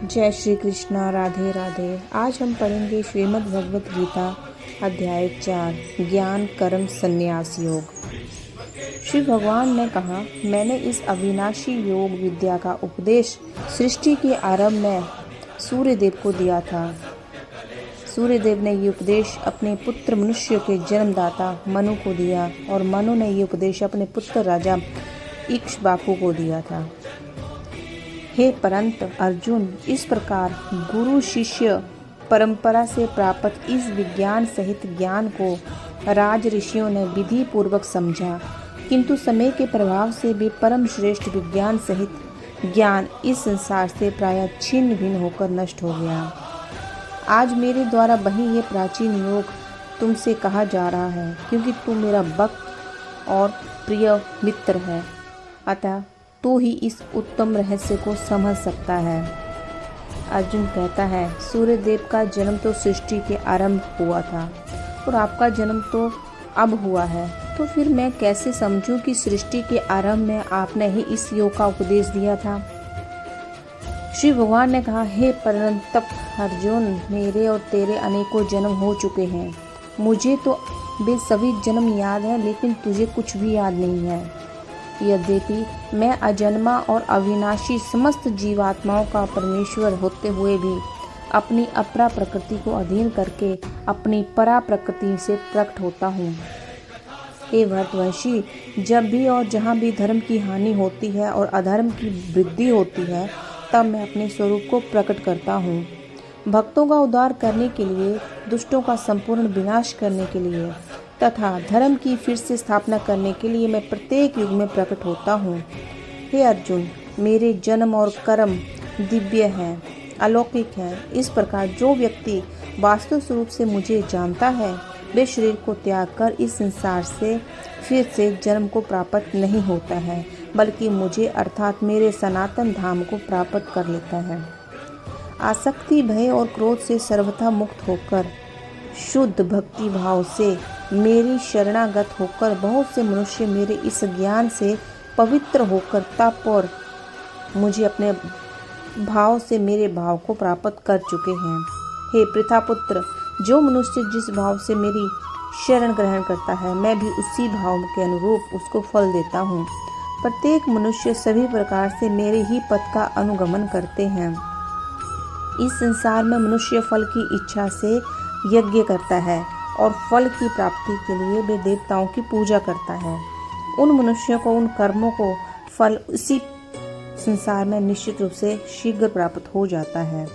जय श्री कृष्णा। राधे राधे। आज हम पढ़ेंगे श्रीमद् भगवत गीता अध्याय 4 ज्ञान कर्म संन्यास योग। श्री भगवान ने कहा, मैंने इस अविनाशी योग विद्या का उपदेश सृष्टि के आरंभ में सूर्यदेव को दिया था। सूर्यदेव ने ये उपदेश अपने पुत्र मनुष्य के जन्मदाता मनु को दिया और मनु ने ये उपदेश अपने पुत्र राजा इक्ष्वाकु को दिया था। हे परंत अर्जुन, इस प्रकार गुरु शिष्य परंपरा से प्राप्त इस विज्ञान सहित ज्ञान को राज ऋषियों ने विधि पूर्वक समझा, किंतु समय के प्रभाव से भी परम श्रेष्ठ विज्ञान सहित ज्ञान इस संसार से प्रायः छिन्न भिन्न होकर नष्ट हो गया। आज मेरे द्वारा वही ये प्राचीन योग तुमसे कहा जा रहा है, क्योंकि तू मेरा भक्त और प्रिय मित्र है, अतः तू ही इस उत्तम रहस्य को समझ सकता है। अर्जुन कहता है, सूर्यदेव का जन्म तो सृष्टि के आरंभ हुआ था और आपका जन्म तो अब हुआ है, तो फिर मैं कैसे समझूं कि सृष्टि के आरंभ में आपने ही इस योग का उपदेश दिया था। श्री भगवान ने कहा, हे परंतप अर्जुन, मेरे और तेरे अनेकों जन्म हो चुके हैं। मुझे तो वे सभी जन्म याद है, लेकिन तुझे कुछ भी याद नहीं है। यद्यपि मैं अजन्मा और अविनाशी समस्त जीवात्माओं का परमेश्वर होते हुए भी अपनी अपरा प्रकृति को अधीन करके अपनी परा प्रकृति से प्रकट होता हूँ। हे भरतवंशी, जब भी और जहाँ भी धर्म की हानि होती है और अधर्म की वृद्धि होती है, तब मैं अपने स्वरूप को प्रकट करता हूँ। भक्तों का उद्धार करने के लिए, दुष्टों का संपूर्ण विनाश करने के लिए तथा धर्म की फिर से स्थापना करने के लिए मैं प्रत्येक युग में प्रकट होता हूँ। हे अर्जुन, मेरे जन्म और कर्म दिव्य हैं, अलौकिक हैं। इस प्रकार जो व्यक्ति वास्तव स्वरूप से मुझे जानता है, वे शरीर को त्याग कर इस संसार से फिर से जन्म को प्राप्त नहीं होता है, बल्कि मुझे अर्थात मेरे सनातन धाम को प्राप्त कर लेता है। आसक्ति, भय और क्रोध से सर्वथा मुक्त होकर शुद्ध भक्ति भाव से मेरी शरणागत होकर बहुत से मनुष्य मेरे इस ज्ञान से पवित्र होकर तप और मुझे अपने भाव से मेरे भाव को प्राप्त कर चुके हैं। हे पृथापुत्र, जो मनुष्य जिस भाव से मेरी शरण ग्रहण करता है, मैं भी उसी भाव के अनुरूप उसको फल देता हूँ। प्रत्येक मनुष्य सभी प्रकार से मेरे ही पथ का अनुगमन करते हैं। इस संसार में मनुष्य फल की इच्छा से यज्ञ करता है और फल की प्राप्ति के लिए वे देवताओं की पूजा करता है। उन मनुष्यों को उन कर्मों को फल इसी संसार में निश्चित रूप से शीघ्र प्राप्त हो जाता है।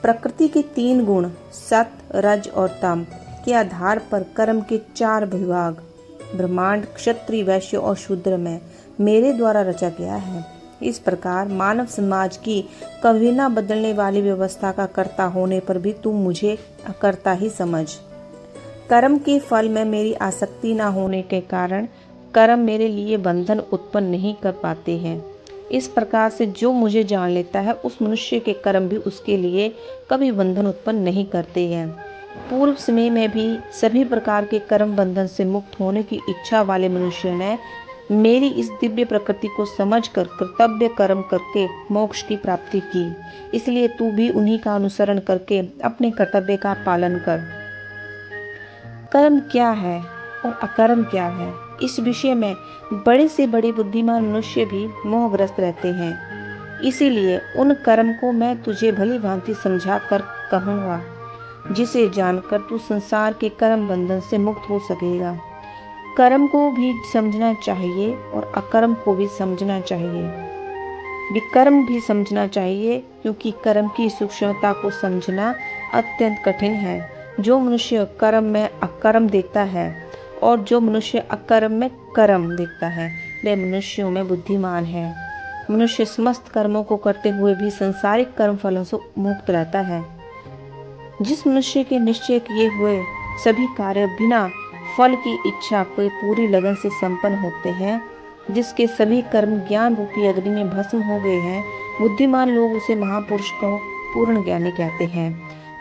प्रकृति के 3 गुण सत, रज और तम के आधार पर कर्म के 4 विभाग ब्रह्मांड, क्षत्रिय, वैश्य और शूद्र में मेरे द्वारा रचा गया है। इस प्रकार मानव समाज की कभी न बदलने वाली व्यवस्था का कर्ता होने पर भी तुम मुझे अकर्ता ही समझ। कर्म के फल में मेरी आसक्ति न होने के कारण कर्म मेरे लिए बंधन उत्पन्न नहीं कर पाते हैं। इस प्रकार से जो मुझे जान लेता है, उस मनुष्य के कर्म भी उसके लिए कभी बंधन उत्पन्न नहीं करते हैं। पूर्व समय में भी सभी प्रकार के कर्म बंधन से मुक्त होने की इच्छा वाले मनुष्य ने मेरी इस दिव्य प्रकृति को समझकर कर्तव्य कर्म करके मोक्ष की प्राप्ति की। इसलिए तू भी उन्हीं का अनुसरण करके अपने कर्तव्य का पालन कर। कर्म क्या है और अकर्म क्या है, इस विषय में बड़े से बड़े बुद्धिमान मनुष्य भी मोहग्रस्त रहते हैं। इसीलिए उन कर्म को मैं तुझे भली भांति समझा कर कहूँगा, जिसे जानकर तू संसार के कर्म बंधन से मुक्त हो सकेगा। कर्म को भी समझना चाहिए और अकर्म को भी समझना चाहिए। विकर्म भी समझना चाहिए, क्योंकि कर्म की सूक्ष्मता को समझना अत्यंत कठिन है। जो मनुष्य कर्म में अकर्म देखता है और जो मनुष्य अकर्म में कर्म देखता है, वह मनुष्यों में बुद्धिमान है। मनुष्य समस्त कर्मों को करते हुए भी सांसारिक कर्म फलों से मुक्त रहता है। जिस मनुष्य के निश्चय किए हुए सभी कार्य बिना फल की इच्छा के पूरी लगन से संपन्न होते हैं, जिसके सभी कर्म ज्ञान रूपी अग्नि में भस्म हो गए हैं, बुद्धिमान लोग उसे महापुरुष को पूर्ण ज्ञानी कहते हैं।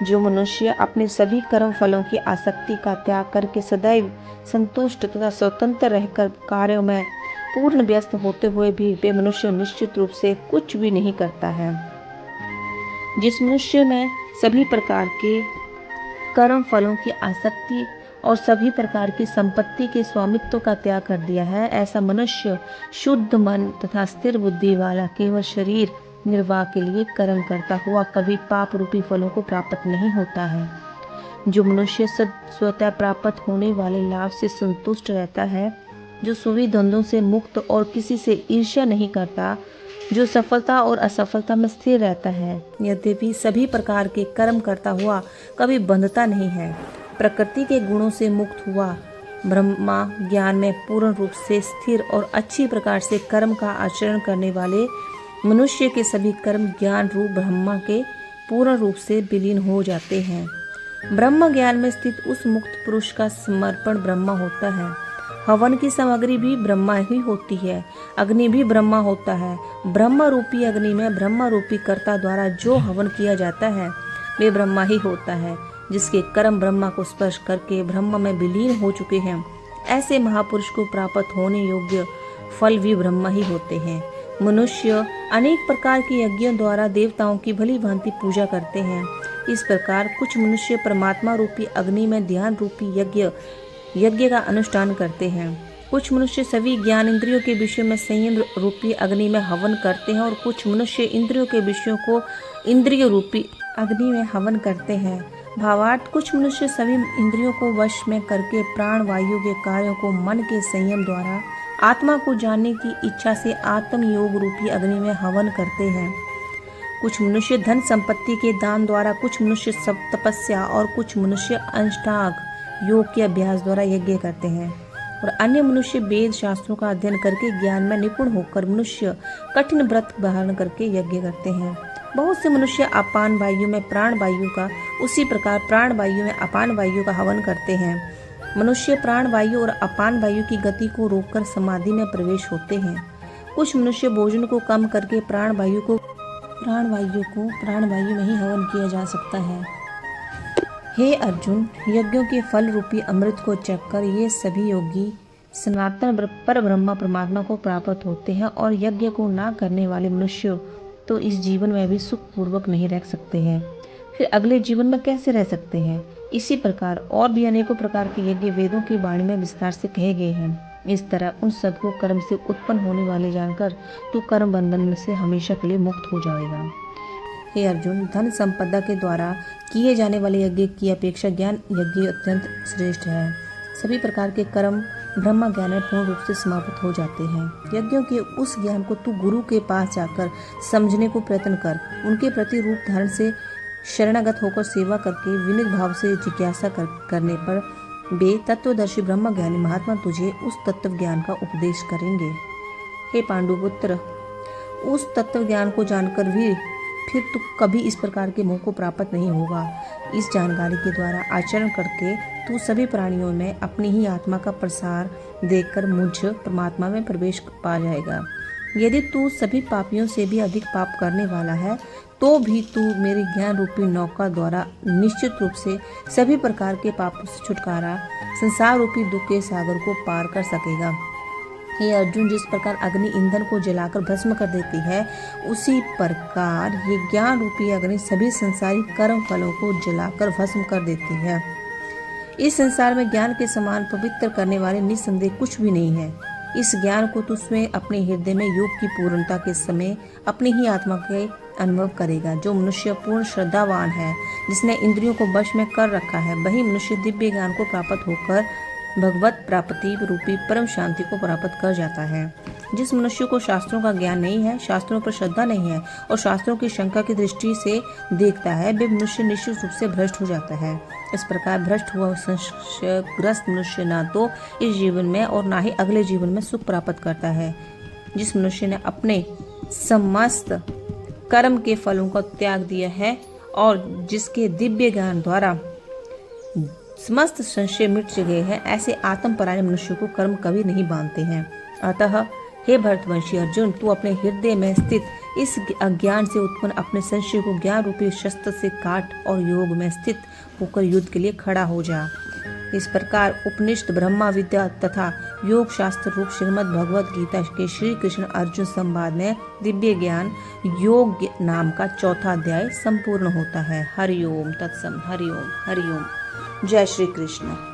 जो मनुष्य अपने सभी कर्म फलों की आसक्ति का त्याग करके सदैव संतुष्ट तथा स्वतंत्र रहकर कार्यों में पूर्ण व्यस्त होते हुए भी वे मनुष्य निश्चित रूप से कुछ भी नहीं करता है। जिस मनुष्य में सभी प्रकार के कर्म फलों की आसक्ति और सभी प्रकार की संपत्ति के स्वामित्व का त्याग कर दिया है, ऐसा मनुष्य शुद्ध मन तथा स्थिर बुद्धि वाला केवल शरीर निर्वाह के लिए कर्म करता हुआ कभी पाप रूपी फलों को प्राप्त नहीं होता है। जो मनुष्य स्वतः प्राप्त होने वाले लाभ से संतुष्ट रहता है, जो सुविद्वंद्वों से मुक्त और किसी से ईर्ष्या नहीं करता, जो सफलता और असफलता में स्थिर रहता है, यद्यपि सभी प्रकार के कर्म करता हुआ कभी बंधता नहीं है, प्रकृति के गुणों से मुक्त हुआ, ब्रह्मा ज्ञान में पूर्ण रूप से स्थिर और अच्छी प्रकार से कर्म का आचरण करने वाले मनुष्य के सभी कर्म ज्ञान रूप ब्रह्मा के पूर्ण रूप से विलीन हो जाते हैं। ब्रह्म ज्ञान में स्थित उस मुक्त पुरुष का समर्पण ब्रह्मा होता है। हवन की सामग्री भी ब्रह्मा ही होती है, अग्नि भी ब्रह्मा होता है। ब्रह्म रूपी अग्नि में ब्रह्म रूपी कर्ता द्वारा जो हवन किया जाता है वे ब्रह्मा ही होता है, जिसके कर्म ब्रह्मा को स्पर्श करके ब्रह्म में विलीन हो चुके हैं। ऐसे महापुरुष को प्राप्त होने योग्य फल भी ब्रह्मा ही होते हैं। मनुष्य अनेक प्रकार के यज्ञों द्वारा देवताओं की भली भांति पूजा करते हैं। इस प्रकार कुछ मनुष्य परमात्मा रूपी अग्नि में ध्यान रूपी यज्ञ का अनुष्ठान करते हैं। कुछ मनुष्य सभी ज्ञान इंद्रियों के विषय में संयम रूपी अग्नि में हवन करते हैं और कुछ मनुष्य इंद्रियों के विषयों को इंद्रिय रूपी अग्नि में हवन करते हैं। भावार्थ, कुछ मनुष्य सभी इंद्रियों को वश में करके प्राण वायु के कार्यों को मन के संयम द्वारा आत्मा को जानने की इच्छा से आत्म योग रूपी अग्नि में हवन करते हैं। कुछ मनुष्य धन संपत्ति के दान द्वारा, कुछ मनुष्य सब तपस्या और कुछ मनुष्य अष्टांग योग के अभ्यास द्वारा यज्ञ करते हैं और अन्य मनुष्य वेद शास्त्रों का अध्ययन करके ज्ञान में निपुण होकर मनुष्य कठिन व्रत धारण करके यज्ञ करते हैं। बहुत से मनुष्य अपान वायु में प्राण वायु का, उसी प्रकार प्राण वायु में अपान वायु का हवन करते हैं। मनुष्य प्राण वायु और अपान वायु की गति को रोककर समाधि में प्रवेश होते हैं। कुछ मनुष्य भोजन को कम करके प्राण वायु में ही हवन किया जा सकता है। हे अर्जुन, यज्ञों के फल रूपी अमृत को चखकर ये सभी योगी सनातन पर ब्रह्मा परमात्मा को प्राप्त होते हैं और यज्ञ को ना करने वाले मनुष्य तो इस जीवन में भी सुख पूर्वक नहीं रह सकते हैं, फिर अगले जीवन में कैसे रह सकते हैं। इसी प्रकार और भी अनेकों प्रकार के यज्ञ वेदों की वाणी में विस्तार से कहे गए हैं। इस तरह उन सबको कर्म से उत्पन्न होने वाले जानकर तू कर्म बंधन से हमेशा के लिए मुक्त हो जाएगा। हे अर्जुन, धन संपदा के द्वारा किए जाने वाले यज्ञ की अपेक्षा ज्ञान यज्ञ अत्यंत श्रेष्ठ है। सभी प्रकार के कर्म ब्रह्म ज्ञान में पूर्ण रूप से समाप्त हो जाते हैं। यज्ञों के उस ज्ञान को तू गुरु के पास जाकर समझने को प्रयत्न कर। उनके प्रति रूप धारण से शरणागत होकर सेवा करके विनित भाव से जिज्ञासा करने पर वे तत्वदर्शी ब्रह्म ज्ञानी महात्मा तुझे उस तत्व ज्ञान का उपदेश करेंगे। हे पांडुपुत्र, उस तत्व ज्ञान को जानकर भी फिर तू कभी इस प्रकार के मोह को प्राप्त नहीं होगा। इस जानकारी के द्वारा आचरण करके तू सभी प्राणियों में अपनी ही आत्मा का प्रसार देखकर मुझ परमात्मा में प्रवेश पा जाएगा। यदि तू सभी पापियों से भी अधिक पाप करने वाला है तो भी तू मेरी ज्ञान रूपी नौका द्वारा निश्चित रूप से सभी प्रकार के पापों से छुटकारा, संसार रूपी दुख के सागर को पार कर सकेगा। हे अर्जुन, जिस प्रकार अग्नि ईंधन को जलाकर भस्म कर देती है, उसी प्रकार ये ज्ञान रूपी अग्नि सभी संसारिक कर्म फलों को जलाकर भस्म कर देती है। इस संसार में ज्ञान के समान पवित्र करने वाले निस्संदेह कुछ भी नहीं है। इस ज्ञान को तू स्वयं अपने हृदय में योग की पूर्णता के समय अपनी ही आत्मा के अनुभव करेगा। जो मनुष्य पूर्ण श्रद्धावान है, जिसने इंद्रियों को वश में कर रखा है, वही मनुष्य दिव्य ज्ञान को प्राप्त होकर भगवत प्राप्ति रूपी परम शांति को प्राप्त कर जाता है। जिस मनुष्य को शास्त्रों का ज्ञान नहीं है, शास्त्रों पर श्रद्धा नहीं है और शास्त्रों की शंका की दृष्टि से देखता है, वे मनुष्य निश्चित रूप से भ्रष्ट हो जाता है। इस प्रकार भ्रष्ट हुआ संशयग्रस्त मनुष्य ना तो इस जीवन में और ना ही अगले जीवन में सुख प्राप्त करता है। जिस मनुष्य ने अपने समस्त कर्म के फलों का त्याग दिया है और जिसके दिव्य ज्ञान द्वारा समस्त संशय मिट गए हैं, ऐसे आत्मपरायण मनुष्य को कर्म कभी नहीं बांधते हैं। अतः हे भरतवंशी अर्जुन, तू अपने हृदय में स्थित इस अज्ञान से उत्पन्न अपने संशय को ज्ञान रूपी शस्त्र से काट और योग में स्थित होकर युद्ध के लिए खड़ा हो जा। इस प्रकार उपनिषद, ब्रह्मा विद्या तथा योग शास्त्र रूप श्रीमद् भगवत गीता के श्री कृष्ण अर्जुन संवाद में दिव्य ज्ञान योग नाम का चौथा अध्याय संपूर्ण होता है। हरिओम तत्सम। हरिओम हरिओम। जय श्री कृष्ण।